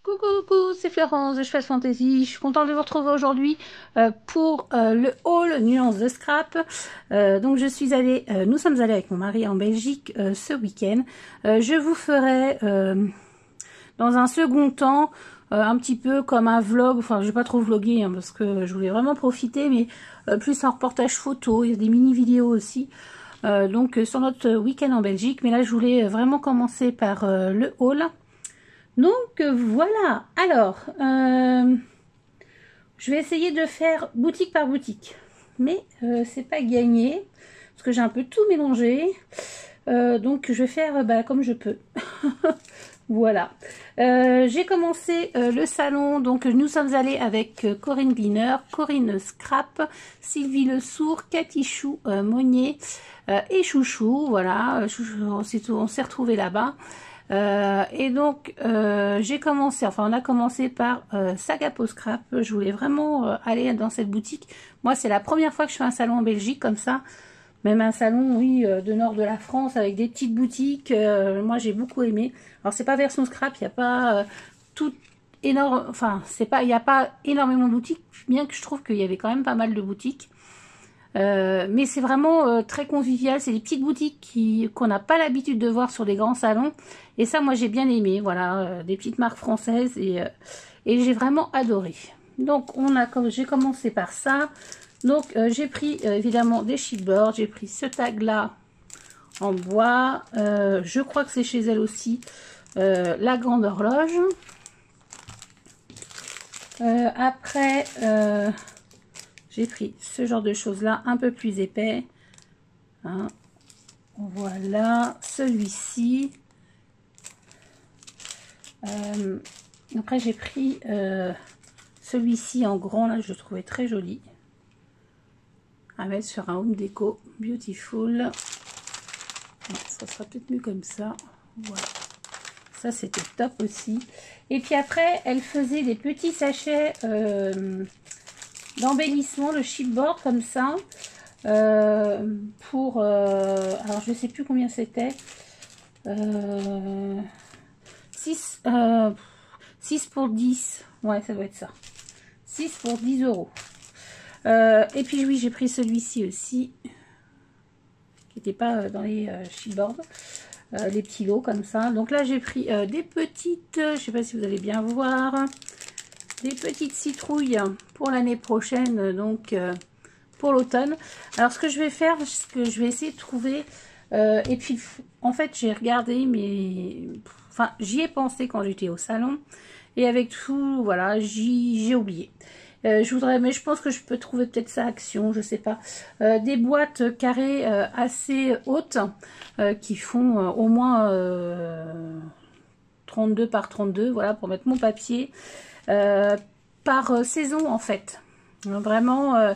Coucou, c'est Florence de Cheval Fantasy. Je suis contente de vous retrouver aujourd'hui pour le haul Nuance de Scrap. Donc nous sommes allés avec mon mari en Belgique ce week-end. Je vous ferai dans un second temps un petit peu comme un vlog. Enfin, je vais pas trop vlogger hein, parce que je voulais vraiment profiter, mais plus un reportage photo. Il y a des mini vidéos aussi. Donc sur notre week-end en Belgique. Mais là, je voulais vraiment commencer par le haul. Donc voilà, alors je vais essayer de faire boutique par boutique, mais c'est pas gagné parce que j'ai un peu tout mélangé, donc je vais faire comme je peux. Voilà, j'ai commencé le salon, donc nous sommes allés avec Corinne Gleaner, Corinne Scrap, Sylvie Le Sourd, Cathy Chou, Monnier et Chouchou. Voilà, on s'est retrouvés là-bas. Et donc on a commencé par Sagapo Scrap. Je voulais vraiment aller dans cette boutique. Moi, c'est la première fois que je fais un salon en Belgique comme ça, même un salon, oui, de nord de la France avec des petites boutiques. Moi, j'ai beaucoup aimé. Alors, c'est pas version Scrap, il n'y a pas tout énorme, enfin, il n'y a pas énormément de boutiques, bien que je trouve qu'il y avait quand même pas mal de boutiques. Mais c'est vraiment très convivial, c'est des petites boutiques qu'on n'a pas l'habitude de voir sur des grands salons, et ça moi j'ai bien aimé, voilà, des petites marques françaises, et j'ai vraiment adoré. Donc j'ai commencé par ça. Donc j'ai pris évidemment des chipboards, j'ai pris ce tag là en bois, je crois que c'est chez elle aussi, la grande horloge. Après j'ai pris ce genre de choses là, un peu plus épais. Hein. Voilà, celui-ci. Après j'ai pris celui-ci en grand, là je le trouvais très joli. À mettre sur un home déco beautiful. Bon, ça sera peut-être mieux comme ça. Voilà. Ça c'était top aussi. Et puis après, elle faisait des petits sachets d'embellissement, le chipboard comme ça, pour alors je sais plus combien c'était, 6 pour 10, ouais ça doit être ça, 6 pour 10 euros. Et puis oui, j'ai pris celui-ci aussi qui n'était pas dans les chipboards, les petits lots comme ça. Donc là j'ai pris des petites, je sais pas si vous allez bien voir, des petites citrouilles pour l'année prochaine, donc pour l'automne. Alors ce que je vais faire, c'est que je vais essayer de trouver, et puis en fait j'ai regardé, mais enfin j'y ai pensé quand j'étais au salon, et avec tout, voilà, j'ai oublié. Je voudrais, mais je pense que je peux trouver peut-être ça Action, je sais pas. Des boîtes carrées assez hautes, qui font au moins 32 par 32, voilà, pour mettre mon papier. Par saison en fait, vraiment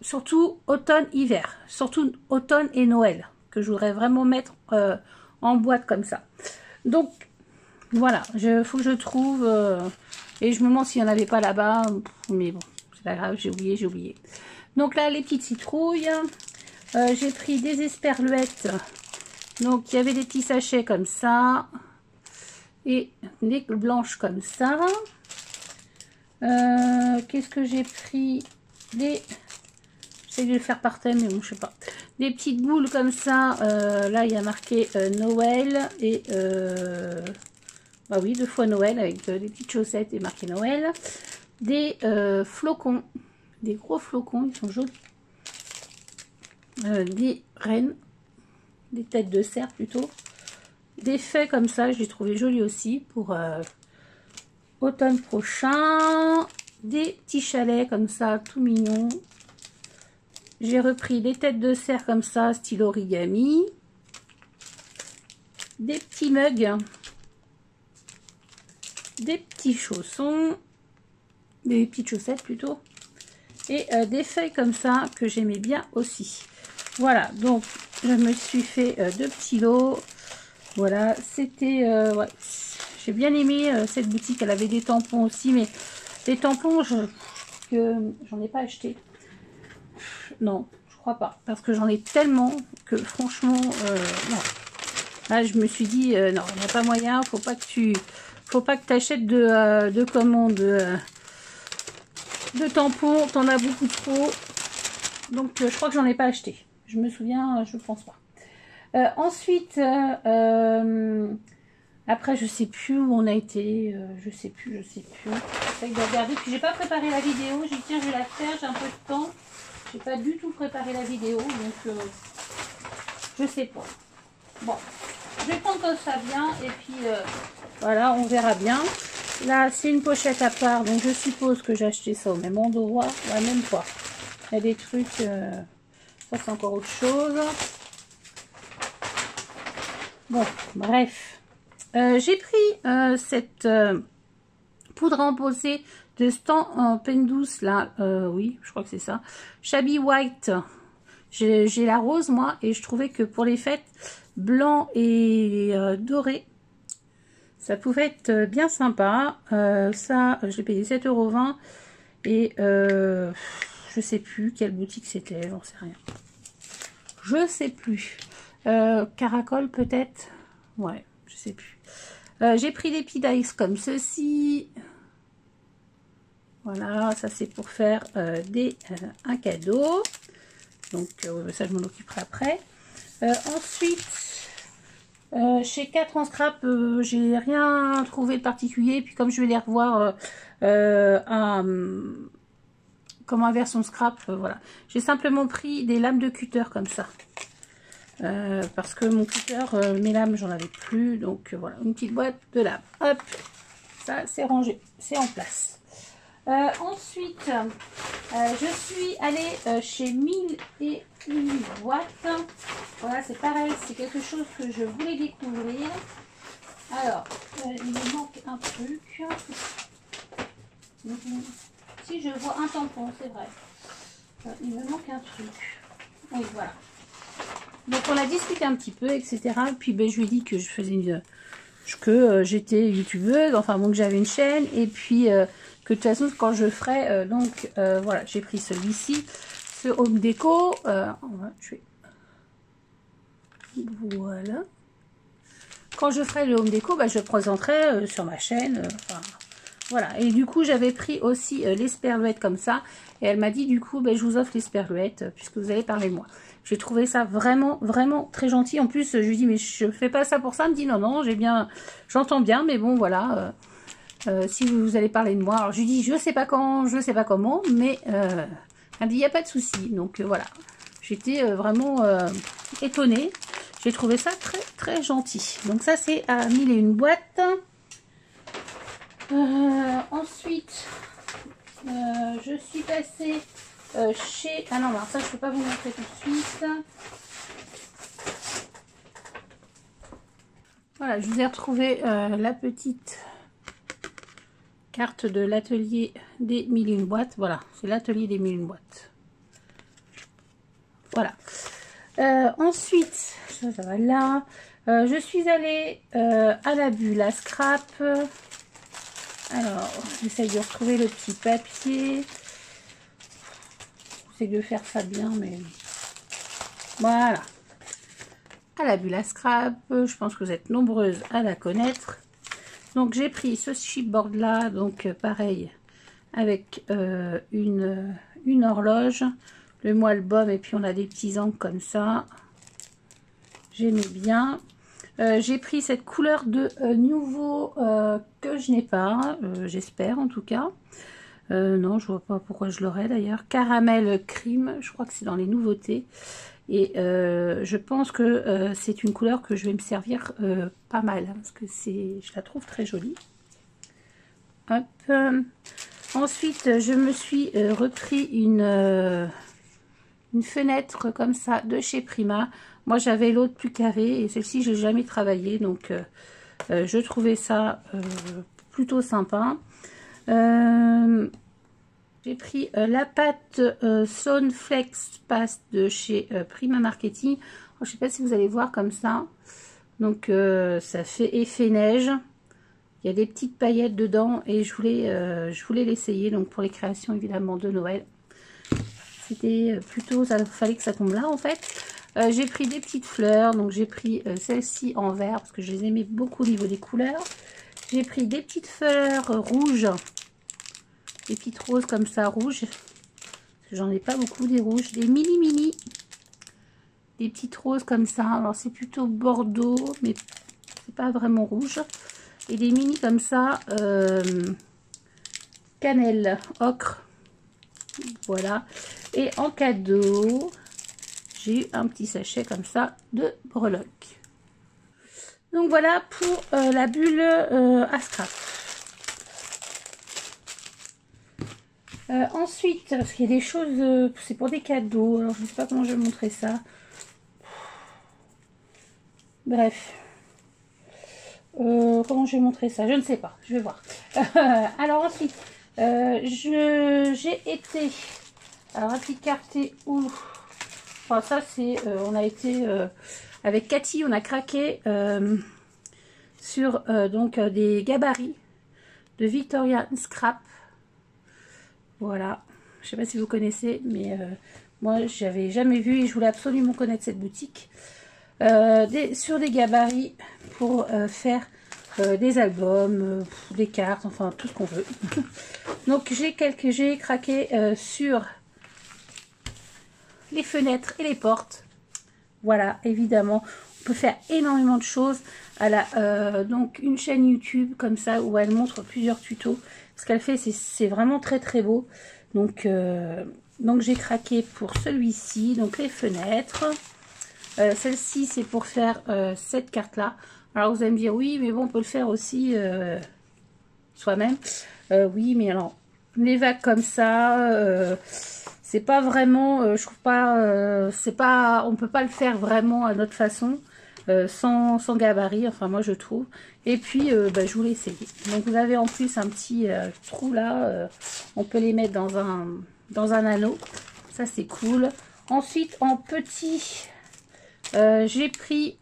surtout automne-hiver, surtout automne et Noël, que je voudrais vraiment mettre en boîte comme ça. Donc voilà, faut que je trouve, et je me demande s'il n'y en avait pas là-bas, mais bon, c'est pas grave, j'ai oublié. Donc là, les petites citrouilles, j'ai pris des esperluettes, donc il y avait des petits sachets comme ça, et des blanches comme ça. Qu'est-ce que j'ai pris? J'essaie de le faire par thème, mais bon, je sais pas. Des petites boules comme ça. Là, il y a marqué Noël et bah oui, 2 fois Noël avec des petites chaussettes et marqué Noël. Des flocons, des gros flocons, ils sont jolis. Des rennes, des têtes de cerf plutôt. Des fées comme ça, je les trouvais jolies aussi pour automne prochain. Des petits chalets comme ça, tout mignon. J'ai repris des têtes de cerf comme ça, style origami. Des petits mugs. Des petits chaussons. Des petites chaussettes plutôt. Et des feuilles comme ça que j'aimais bien aussi. Voilà, donc je me suis fait 2 petits lots. Voilà, c'était... ouais. J'ai bien aimé cette boutique, elle avait des tampons aussi, mais les tampons, j'en ai pas acheté. Non, je crois pas, parce que j'en ai tellement que franchement, non. Là, je me suis dit, non, il n'y a pas moyen, faut faut pas que tu achètes de commandes de tampons, t'en as beaucoup trop. Donc je crois que j'en ai pas acheté. Je me souviens, je pense pas. Ensuite, après je sais plus où on a été, je sais plus. J'essaie de regarder. Puis j'ai pas préparé la vidéo. J'ai dit tiens je vais la faire, j'ai un peu de temps. J'ai pas du tout préparé la vidéo, donc je sais pas. Bon, je vais prendre comme ça vient et puis voilà, on verra bien. Là, c'est une pochette à part, donc je suppose que j'ai acheté ça au même endroit. Ouais, même pas. Il y a des trucs, ça c'est encore autre chose. Bon, bref. J'ai pris cette poudre embossée de Stan en peine douce, là. Oui, je crois que c'est ça. Shabby White. J'ai la rose, moi, et je trouvais que pour les fêtes, blanc et doré, ça pouvait être bien sympa. Ça, je l'ai payé 7,20 € et je sais plus quelle boutique c'était, j'en sais rien. Je sais plus. Caracol peut-être. Ouais, je sais plus. J'ai pris des Pidax comme ceci. Voilà, ça c'est pour faire un cadeau. Donc ça je m'en occuperai après. Ensuite, chez 4 en scrap, j'ai rien trouvé de particulier. Puis comme je vais les revoir comme en version scrap, voilà. J'ai simplement pris des lames de cutter comme ça. Parce que mon cutter, mes lames, j'en avais plus. Donc voilà, une petite boîte de lames. Hop, ça c'est rangé, c'est en place. Ensuite, je suis allée chez 1001 boîtes. Voilà, c'est pareil, c'est quelque chose que je voulais découvrir. Alors, il me manque un truc. Si je vois un tampon, c'est vrai. Il me manque un truc. Oui, voilà. Donc on a discuté un petit peu, etc. Et puis ben, je lui ai dit que je faisais j'étais youtubeuse, enfin bon, que j'avais une chaîne. Et puis que de toute façon, quand je ferai, voilà, j'ai pris celui-ci, ce Home Déco. Voilà. Quand je ferai le Home Déco, bah, je le présenterai sur ma chaîne. Enfin, voilà. Et du coup, j'avais pris aussi l'esperluette comme ça. Et elle m'a dit, du coup, bah, je vous offre l'esperluette puisque vous allez parler de moi. J'ai trouvé ça vraiment, vraiment très gentil. En plus, je lui dis, mais je fais pas ça pour ça. Elle me dit, non, non, j'entends bien, mais bon, voilà. Si vous allez parler de moi. Alors, je lui dis, je sais pas quand, je sais pas comment, mais elle me dit, il n'y a pas de souci. Donc, voilà. J'étais vraiment étonnée. J'ai trouvé ça très, très gentil. Donc, ça, c'est à 1001 boîtes. Ensuite, je suis passée chez... Ah non, alors ça, je ne peux pas vous montrer tout de suite. Voilà, je vous ai retrouvé la petite carte de l'atelier des 1001 boîtes. Voilà, c'est l'atelier des 1001 boîtes. Voilà. Ensuite, ça va là. Je suis allée à la bulle à scrap. Alors, j'essaye de retrouver le petit papier. J'essaye de faire ça bien, mais voilà. À la bulle à scrap, je pense que vous êtes nombreuses à la connaître. Donc, j'ai pris ce chipboard là, donc pareil, avec une horloge, le moelle baume, et puis on a des petits angles comme ça. J'aimais bien. J'ai pris cette couleur de nouveau que je n'ai pas, j'espère en tout cas. Non, je vois pas pourquoi je l'aurais d'ailleurs. Caramel crime, je crois que c'est dans les nouveautés. Et je pense que c'est une couleur que je vais me servir pas mal, hein, parce que je la trouve très jolie. Hop. Ensuite, je me suis repris une fenêtre comme ça de chez Prima. Moi, j'avais l'autre plus carrée et celle-ci, je n'ai jamais travaillé. Donc, je trouvais ça plutôt sympa. J'ai pris la pâte Sonflex Paste de chez Prima Marketing. Alors, je ne sais pas si vous allez voir comme ça. Donc, ça fait effet neige. Il y a des petites paillettes dedans et je voulais l'essayer. Donc, pour les créations, évidemment, de Noël. C'était plutôt, ça fallait que ça tombe là, en fait. J'ai pris des petites fleurs. Donc, j'ai pris celle-ci en vert parce que je les aimais beaucoup au niveau des couleurs. J'ai pris des petites fleurs rouges, des petites roses comme ça, rouges. J'en ai pas beaucoup des rouges, des mini, des petites roses comme ça. Alors c'est plutôt bordeaux, mais c'est pas vraiment rouge. Et des mini comme ça, cannelle, ocre. Voilà. Et en cadeau, j'ai eu un petit sachet comme ça de breloques. Donc voilà pour la bulle à scrap. Ensuite, parce qu'il y a des choses, c'est pour des cadeaux. Alors je ne sais pas comment je vais montrer ça. Bref. Comment je vais montrer ça? Je ne sais pas. Je vais voir. Alors ensuite, j'ai été... Alors Applicarté où? Enfin ça c'est... on a été... avec Cathy, on a craqué sur donc des gabarits de Victorian Scrap. Voilà, je sais pas si vous connaissez, mais moi j'avais jamais vu et je voulais absolument connaître cette boutique. Sur des gabarits pour faire des albums, des cartes, enfin tout ce qu'on veut. Donc j'ai craqué sur les fenêtres et les portes. Voilà, évidemment, on peut faire énormément de choses. Elle a donc une chaîne YouTube comme ça où elle montre plusieurs tutos. Ce qu'elle fait, c'est vraiment très très beau. Donc j'ai craqué pour celui-ci, donc les fenêtres. Celle-ci, c'est pour faire cette carte-là. Alors vous allez me dire, oui, mais bon, on peut le faire aussi soi-même. Oui, mais alors, les vagues comme ça... c'est pas vraiment, je trouve pas, c'est pas, on peut pas le faire vraiment à notre façon, sans gabarit, enfin moi je trouve. Et puis je voulais essayer. Donc vous avez en plus un petit trou là, on peut les mettre dans un anneau, ça c'est cool. Ensuite en petit, j'ai pris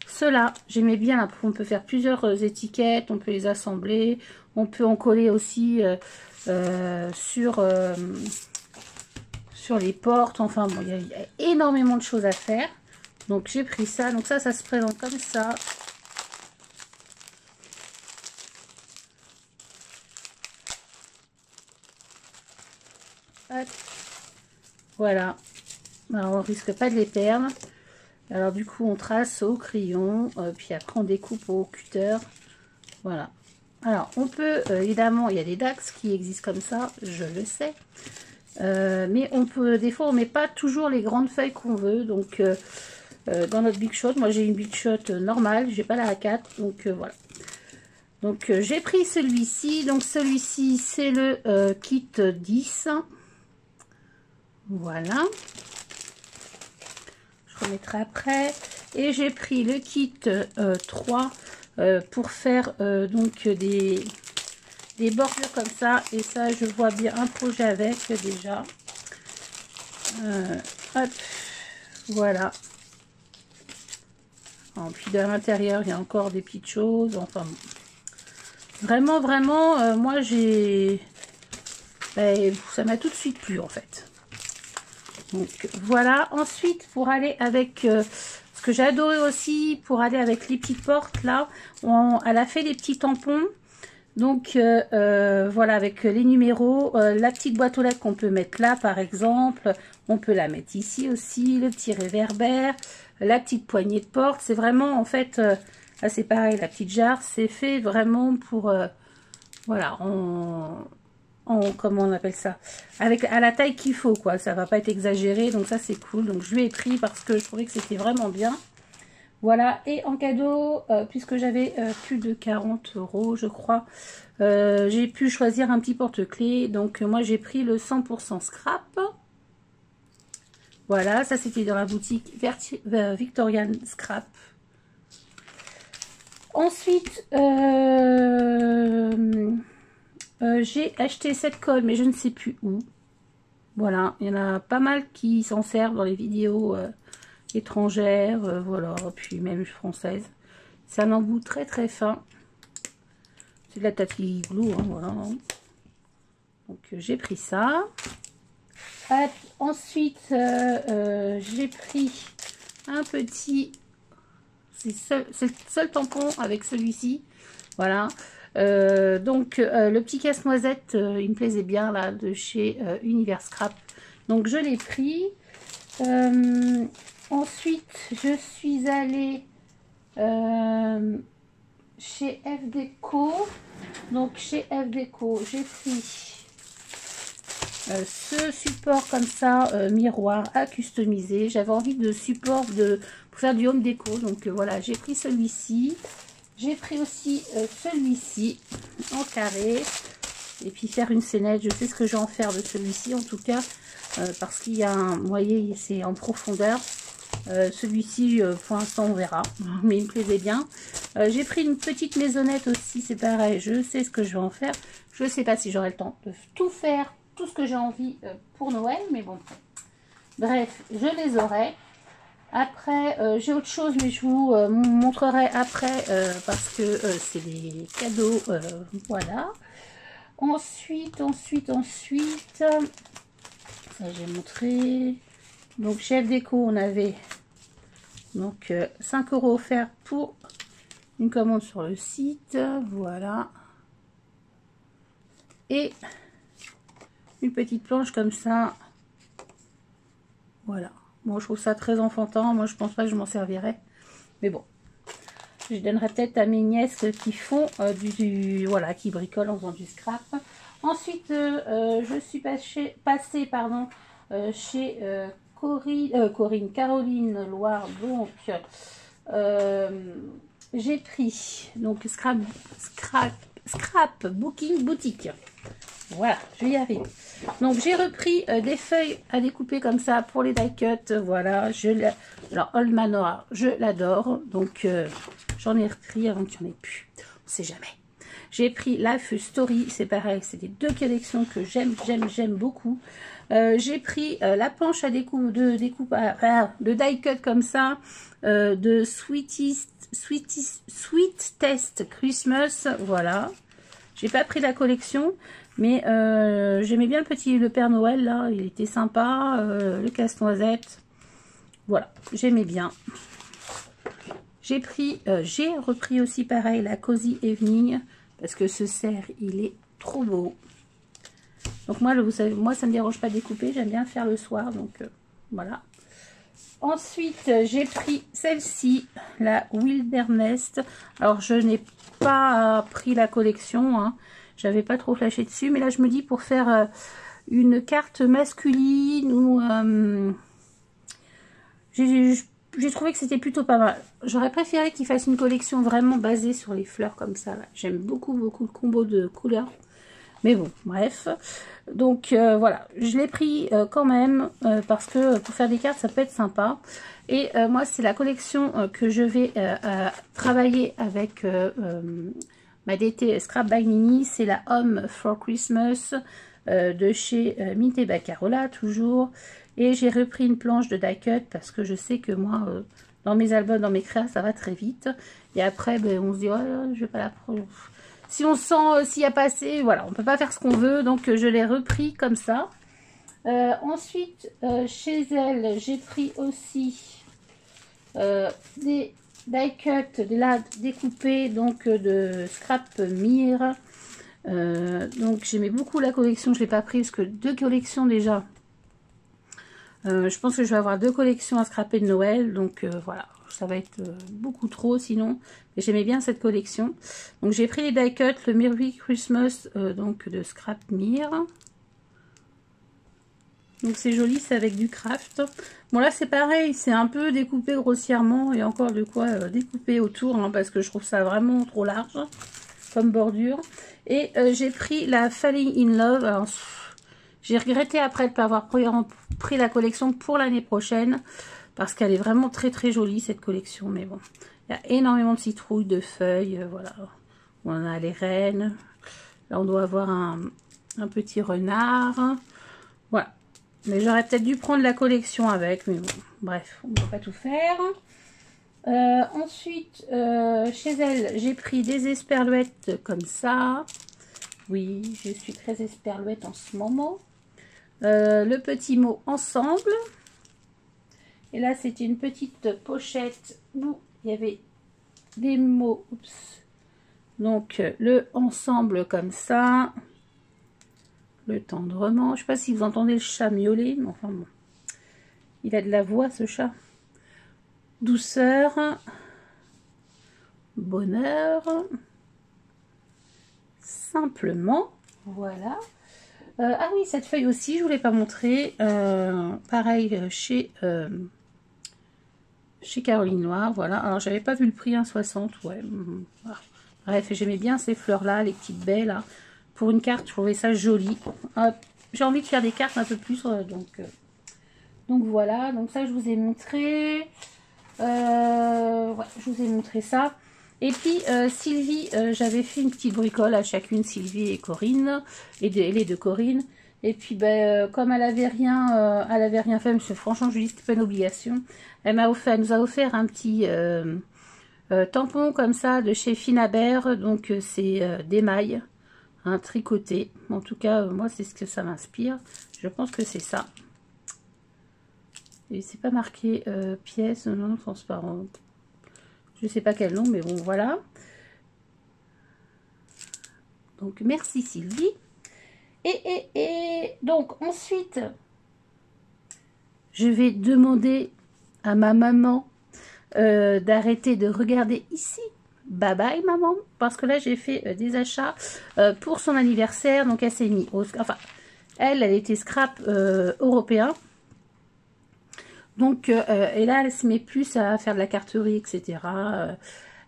ceux-là, j'aimais bien là, on peut faire plusieurs étiquettes, on peut les assembler, on peut en coller aussi sur les portes, enfin bon, il y a énormément de choses à faire. Donc j'ai pris ça, donc ça se présente comme ça. Hop. Voilà, alors on risque pas de les perdre. Alors du coup on trace au crayon, puis après on découpe au cutter. Voilà. Alors on peut, évidemment il y a des Dax qui existent comme ça, je le sais. Mais on peut, des fois on met pas toujours les grandes feuilles qu'on veut. Donc dans notre Big Shot, moi j'ai une Big Shot normale, j'ai pas la A4, donc voilà. Donc j'ai pris celui-ci. Donc celui-ci c'est le kit 10. Voilà. Je remettrai après. Et j'ai pris le kit 3 pour faire donc des bordures comme ça. Et ça, je vois bien un projet avec déjà. Hop, voilà. Alors, puis de l'intérieur, il y a encore des petites choses. Enfin, vraiment, vraiment, moi, j'ai... ça m'a tout de suite plu, en fait. Donc, voilà. Ensuite, pour aller avec... ce que j'ai adoré aussi, pour aller avec les petites portes, là, elle a fait des petits tampons. Donc voilà, avec les numéros, la petite boîte aux lettres qu'on peut mettre là par exemple, on peut la mettre ici aussi, le petit réverbère, la petite poignée de porte. C'est vraiment en fait, là c'est pareil, la petite jarre, c'est fait vraiment pour, voilà, comment on appelle ça, avec à la taille qu'il faut quoi, ça va pas être exagéré, donc ça c'est cool. Donc je lui ai pris parce que je trouvais que c'était vraiment bien. Voilà, et en cadeau, puisque j'avais plus de 40 € je crois, j'ai pu choisir un petit porte-clés. Donc moi j'ai pris le 100% scrap. Voilà, ça c'était dans la boutique Victorian Scrap. Ensuite, j'ai acheté cette colle, mais je ne sais plus où. Voilà, il y en a pas mal qui s'en servent dans les vidéos étrangères, voilà, puis même françaises. C'est un embout très très fin. C'est de la taffy glue, hein, voilà. Donc j'ai pris ça. Ensuite, j'ai pris un petit c'est le seul tampon avec celui-ci. Voilà. Le petit casse-noisette, il me plaisait bien là, de chez Univers Scrap. Donc je l'ai pris. Ensuite, je suis allée chez FDeco. Donc chez FDeco, j'ai pris ce support comme ça, miroir à customiser. J'avais envie de support pour faire du home déco. Donc voilà, j'ai pris celui-ci. J'ai pris aussi celui-ci en carré. Et puis faire une scénette, je sais ce que je vais en faire de celui-ci en tout cas. Parce qu'il y a un, vous voyez, c'est en profondeur. Celui-ci, pour l'instant, on verra. Mais il me plaisait bien. J'ai pris une petite maisonnette aussi, c'est pareil. Je sais ce que je vais en faire. Je ne sais pas si j'aurai le temps de tout faire, tout ce que j'ai envie pour Noël. Mais bon, bref, je les aurai. Après, j'ai autre chose, mais je vous montrerai après parce que c'est des cadeaux. Voilà. Ensuite, ça j'ai montré. Donc chez FDeco, on avait donc 5 € offerts pour une commande sur le site. Voilà. Et une petite planche comme ça. Voilà. Bon, je trouve ça très enfantin. Moi, je pense pas que je m'en servirai. Mais bon. Je donnerai peut-être à mes nièces qui font voilà, qui bricolent en faisant du scrap. Ensuite, je suis passée pardon, chez Caroline Loire. Donc, j'ai pris donc scrap booking boutique. Voilà, je vais y arriver. Donc j'ai repris des feuilles à découper comme ça pour les die cuts. Voilà, alors Old Manor, je l'adore. Donc j'en ai repris avant qu'il n'y en ait plus. On sait jamais. J'ai pris Life Story, c'est pareil, c'est des deux collections que j'aime beaucoup. J'ai pris la planche à de die cut comme ça, de Sweet Test Christmas. Voilà. J'ai pas pris la collection. Mais j'aimais bien le Père Noël, là, il était sympa, le casse-noisette, voilà, j'aimais bien. J'ai repris aussi pareil la Cozy Evening, parce que ce cerf, il est trop beau. Donc moi, vous savez, moi ça me dérange pas de découper, j'aime bien le faire le soir, donc voilà. Ensuite, j'ai pris celle-ci, la Wilderness. Alors je n'ai pas pris la collection, hein. J'avais pas trop flashé dessus, mais là je me dis pour faire une carte masculine ou j'ai trouvé que c'était plutôt pas mal. J'aurais préféré qu'il fasse une collection vraiment basée sur les fleurs comme ça. J'aime beaucoup le combo de couleurs. Mais bon, bref. Donc voilà, je l'ai pris quand même parce que pour faire des cartes ça peut être sympa. Et moi c'est la collection que je vais travailler avec ma DT Scrap by Nini, c'est la Home for Christmas de chez Mint et Baccarola, toujours. Et j'ai repris une planche de die cut parce que je sais que moi, dans mes albums, dans mes créas, ça va très vite. Et après, ben, on se dit, oh, je vais pas la prendre. Si on sent, s'il n'y a pas assez, voilà, on peut pas faire ce qu'on veut. Donc, je l'ai repris comme ça. Ensuite, chez elle, j'ai pris aussi des die cut là découpé donc de Scrap Mir. Donc j'aimais beaucoup la collection, je l'ai pas pris parce que deux collections déjà. Je pense que je vais avoir deux collections à scraper de Noël, donc voilà, ça va être beaucoup trop sinon. Mais j'aimais bien cette collection. Donc j'ai pris les die cut, le Merry Christmas donc de Scrap Mir. Donc c'est joli, c'est avec du craft. Bon là c'est pareil, c'est un peu découpé grossièrement et encore de quoi découper autour hein, parce que je trouve ça vraiment trop large comme bordure. Et j'ai pris la Falling in Love. J'ai regretté après de ne pas avoir pris la collection pour l'année prochaine parce qu'elle est vraiment très jolie cette collection. Mais bon, il y a énormément de citrouilles, de feuilles, voilà. On a les rennes. Là on doit avoir un petit renard. Voilà. Mais j'aurais peut-être dû prendre la collection avec, mais bon, bref, on ne peut pas tout faire. Ensuite, chez elle, j'ai pris des esperluettes comme ça. Oui, je suis très esperluette en ce moment. Le petit mot ensemble. Et là, c'était une petite pochette où il y avait les mots. Oups. Donc, le ensemble comme ça. Le tendrement. Je sais pas si vous entendez le chat miauler, mais enfin bon. Il a de la voix, ce chat. Douceur. Bonheur. Simplement. Voilà. Ah oui, cette feuille aussi, je vous l'ai pas montré. Pareil, chez Caroline Noire. Voilà. Alors, j'avais pas vu le prix, 1,60. Ouais. Voilà. Bref, j'aimais bien ces fleurs-là, les petites baies, là. Pour une carte, je trouvais ça joli. J'ai envie de faire des cartes un peu plus, donc voilà. Donc ça, je vous ai montré. Ouais, je vous ai montré ça. Et puis, Sylvie, j'avais fait une petite bricole à chacune, Sylvie et Corinne, et les deux Corinne. Et puis, comme elle avait rien fait, parce que franchement, je lui dis que c'était pas une obligation. Elle nous a offert un petit tampon comme ça de chez Finaber. Donc, c'est d'émail. Un tricoté. En tout cas, moi, c'est ce que ça m'inspire. Je pense que c'est ça. Et c'est pas marqué pièce, non, transparent. Je sais pas quel nom, mais bon, voilà. Donc, merci Sylvie. Et donc, ensuite, je vais demander à ma maman d'arrêter de regarder ici. Bye bye maman, parce que là j'ai fait des achats pour son anniversaire, donc elle s'est mise enfin elle était scrap européen, donc et là elle se met plus à faire de la carterie, etc.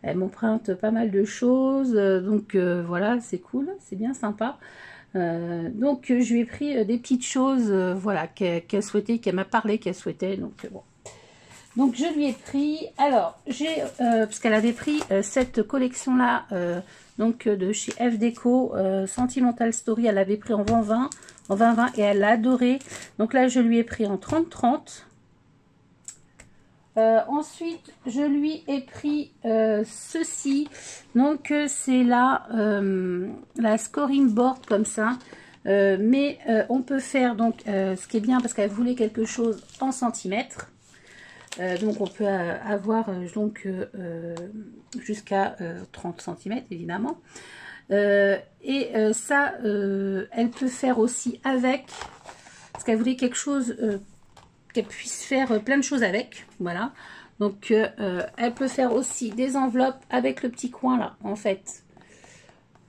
Elle m'emprunte pas mal de choses, donc voilà, c'est cool, c'est bien sympa. Donc je lui ai pris des petites choses, voilà, qu'elle souhaitait, qu'elle m'a parlé, qu'elle souhaitait, donc bon. Donc je lui ai pris, alors j'ai, parce qu'elle avait pris cette collection-là, donc de chez F Déco, Sentimental Story, elle l'avait pris en 20-20, et elle l'a adoré. Donc là je lui ai pris en 30-30. Ensuite je lui ai pris ceci, donc c'est la scoring board comme ça. Mais on peut faire donc, ce qui est bien parce qu'elle voulait quelque chose en centimètres. Donc on peut avoir jusqu'à 30 cm évidemment. Ça, elle peut faire aussi avec, parce qu'elle voulait quelque chose qu'elle puisse faire plein de choses avec. Voilà. Donc elle peut faire aussi des enveloppes avec le petit coin là en fait.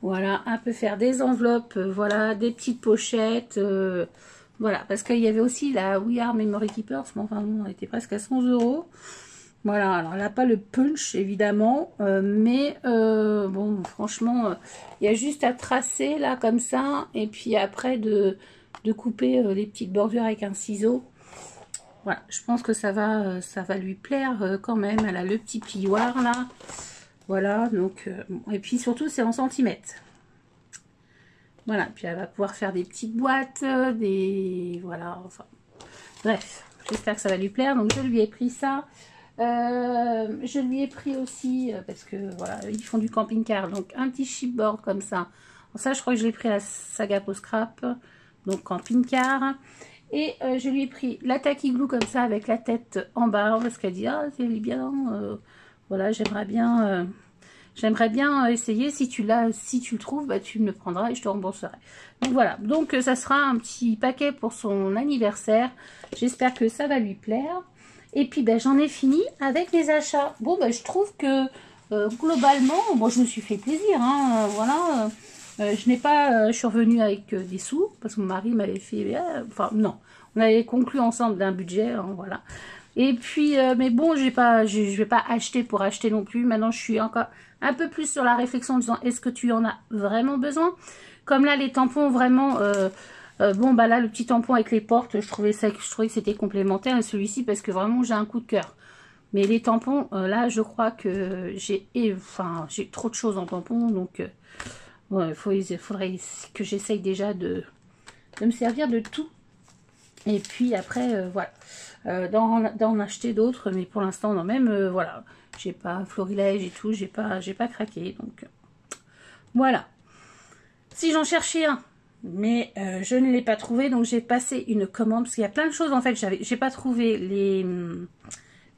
Voilà, elle peut faire des enveloppes, voilà, des petites pochettes. Voilà, parce qu'il y avait aussi la We Are Memory Keepers, mais enfin, on était presque à 100 €. Voilà, alors elle n'a pas le punch, évidemment, mais bon, franchement, il y a juste à tracer, là, comme ça, et puis après, de couper les petites bordures avec un ciseau. Voilà, je pense que ça va lui plaire quand même. Elle a le petit plioir, là. Voilà, donc, et puis surtout, c'est en centimètres. Voilà, puis elle va pouvoir faire des petites boîtes, voilà, enfin, bref, j'espère que ça va lui plaire. Donc je lui ai pris ça. Je lui ai pris aussi, parce que voilà, ils font du camping-car, donc un petit chipboard comme ça. Bon, ça, je crois que je l'ai pris à la Saga Post Scrap, donc camping-car. Et je lui ai pris la Tacky Glue comme ça, avec la tête en bas, parce qu'elle dit, ah, c'est bien, voilà, j'aimerais bien essayer. Si tu le trouves, bah, tu me le prendras et je te rembourserai. Donc voilà, donc ça sera un petit paquet pour son anniversaire. J'espère que ça va lui plaire. Et puis ben, j'en ai fini avec les achats. Bon, ben, je trouve que globalement, moi je me suis fait plaisir. Hein, voilà, je suis revenue avec des sous parce que mon mari m'avait fait. Enfin non, on avait conclu ensemble d'un budget. Hein, voilà. Et puis, mais bon, je vais pas acheter pour acheter non plus. Maintenant, je suis encore un peu plus sur la réflexion en disant, est-ce que tu en as vraiment besoin? Comme là, les tampons, vraiment, bon, bah là, le petit tampon avec les portes, je trouvais que c'était complémentaire. Et celui-ci, parce que vraiment, j'ai un coup de cœur. Mais les tampons, là, je crois que j'ai trop de choses en tampons. Donc, ouais, il faudrait que j'essaye déjà de me servir de tout. Et puis après, voilà, d'en acheter d'autres, mais pour l'instant, non, même, voilà, j'ai pas florilège et tout, j'ai pas craqué, donc, voilà. Si j'en cherchais un, mais je ne l'ai pas trouvé, donc j'ai passé une commande, parce qu'il y a plein de choses, en fait, j'ai pas trouvé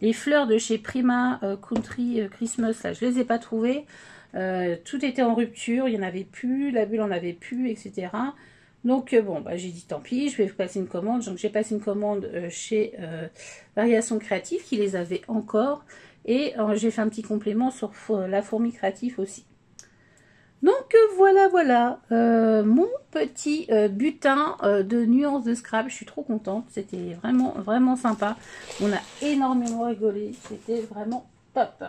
Les fleurs de chez Prima Country Christmas, là, je les ai pas trouvées. Tout était en rupture, il n'y en avait plus, la bulle en avait plus, etc. Donc bon, bah, j'ai dit tant pis, je vais passer une commande. Donc j'ai passé une commande chez Variations Créatives qui les avait encore. Et j'ai fait un petit complément sur la fourmi créative aussi. Donc voilà, mon petit butin de nuances de scrap. Je suis trop contente, c'était vraiment sympa. On a énormément rigolé, c'était vraiment top.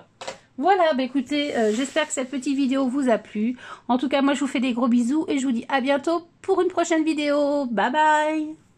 Voilà, bah écoutez, j'espère que cette petite vidéo vous a plu. En tout cas, moi je vous fais des gros bisous et je vous dis à bientôt pour une prochaine vidéo. Bye bye!